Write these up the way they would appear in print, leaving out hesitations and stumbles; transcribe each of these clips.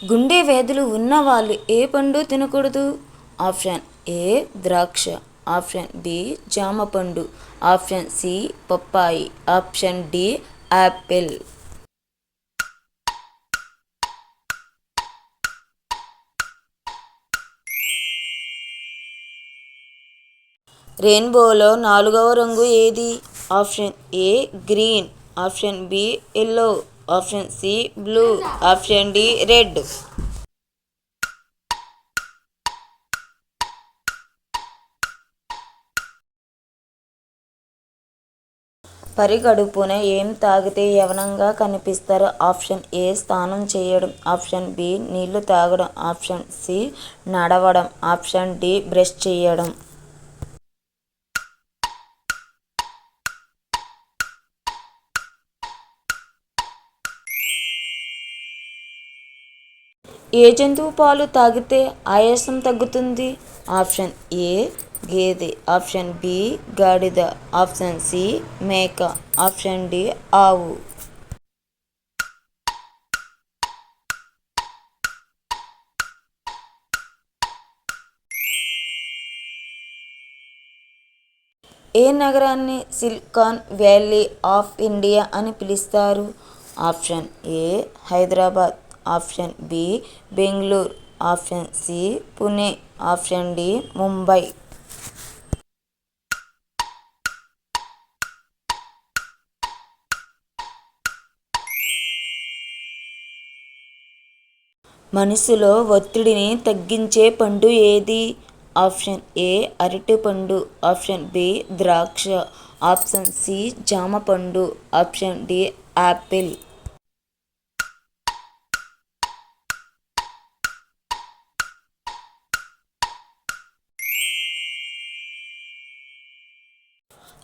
గుండె వ్యాధులు ఉన్నవాళ్ళు ఏ పండు తినకూడదు? ఆప్షన్ ఏ ద్రాక్ష, ఆప్షన్ బి జామ పండు, ఆప్షన్ సి పప్పాయి, ఆప్షన్ డి యాపిల్. రెయిన్బోలో నాలుగవ రంగు ఏది? Option A green, option B yellow, option C blue, option D red. పరిగడుపున ఏం తాగితే యవ్వనంగా కనిపిస్తారు? ఆప్షన్ ఏ స్నానం చేయడం, ఆప్షన్ బి నీళ్లు తాగడం, ఆప్షన్ సి నడవడం, ఆప్షన్ డి బ్రష్ చేయడం. ఏ జంతువు పాలు తాగితే ఆయాసం తగ్గుతుంది? ఆప్షన్ ఏ గేదె, ఆప్షన్ బి గాడిద, ఆప్షన్ సి మేక, ఆప్షన్ డి ఆవు. ఏ నగరాన్ని సిలికాన్ వ్యాలీ ఆఫ్ ఇండియా అని పిలుస్తారు? Option A Hyderabad, option B Bengaluru, option C Pune, option D Mumbai. మనసులో ఒత్తిడిని తగ్గించే పండు ఏది? ఆప్షన్ ఏ అరటిపండు, ఆప్షన్ బి ద్రాక్ష, ఆప్షన్ సి జామ పండు, ఆప్షన్ డి యాపిల్.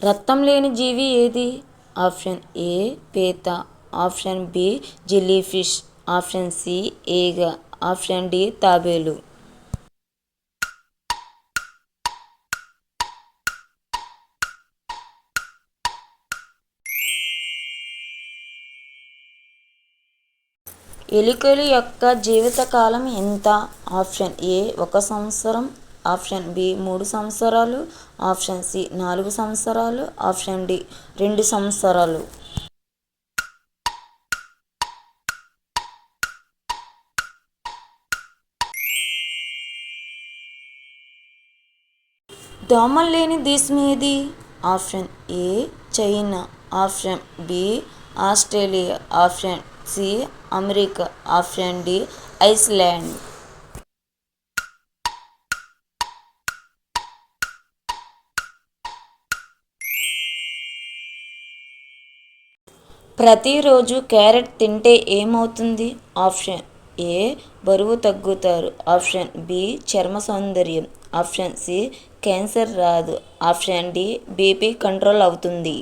రక్తం లేని జీవి ఏది? ఆప్షన్ ఏ పీత, option B jellyfish, option C ఈగ, ఆప్షన్ డి తాబేలు. ఎలుకల యొక్క జీవితకాలం ఎంత? ఆప్షన్ ఏ 1 సంవత్సరం, ఆప్షన్ బి 3 సంవత్సరాలు, ఆప్షన్ సి 4 సంవత్సరాలు, ఆప్షన్ డి 2 సంవత్సరాలు. దోమలు లేని దేశం ఏది? Option A China, option B Australia, option C America, option D Iceland. ప్రతిరోజు క్యారెట్ తింటే ఏమవుతుంది? ఆప్షన్ ఏ బరువు తగ్గుతారు, ఆప్షన్ బి చర్మ సౌందర్యం, ఆప్షన్ సి క్యాన్సర్ రాదు, ఆప్షన్ డి బీపీ కంట్రోల్ అవుతుంది.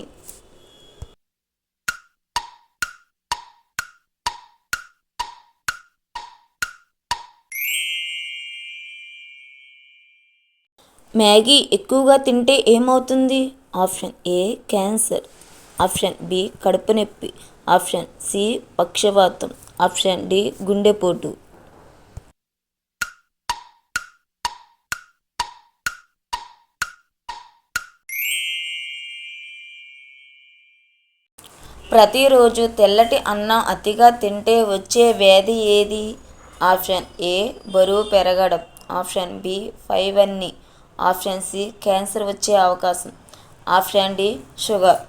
మ్యాగీ ఎక్కువగా తింటే ఏమవుతుంది? Option A cancer, option B కడుపు నొప్పి, ఆప్షన్ సి పక్షవాతం, ఆప్షన్ డి గుండెపోటు. ప్రతిరోజు తెల్లటి అన్నం అతిగా తింటే వచ్చే వ్యాధి ఏది? ఆప్షన్ ఏ బరువు పెరగడం, ఆప్షన్ బి ఫైబర్ని, ఆప్షన్ సి క్యాన్సర్ వచ్చే అవకాశం, ఆప్షన్ డి షుగర్.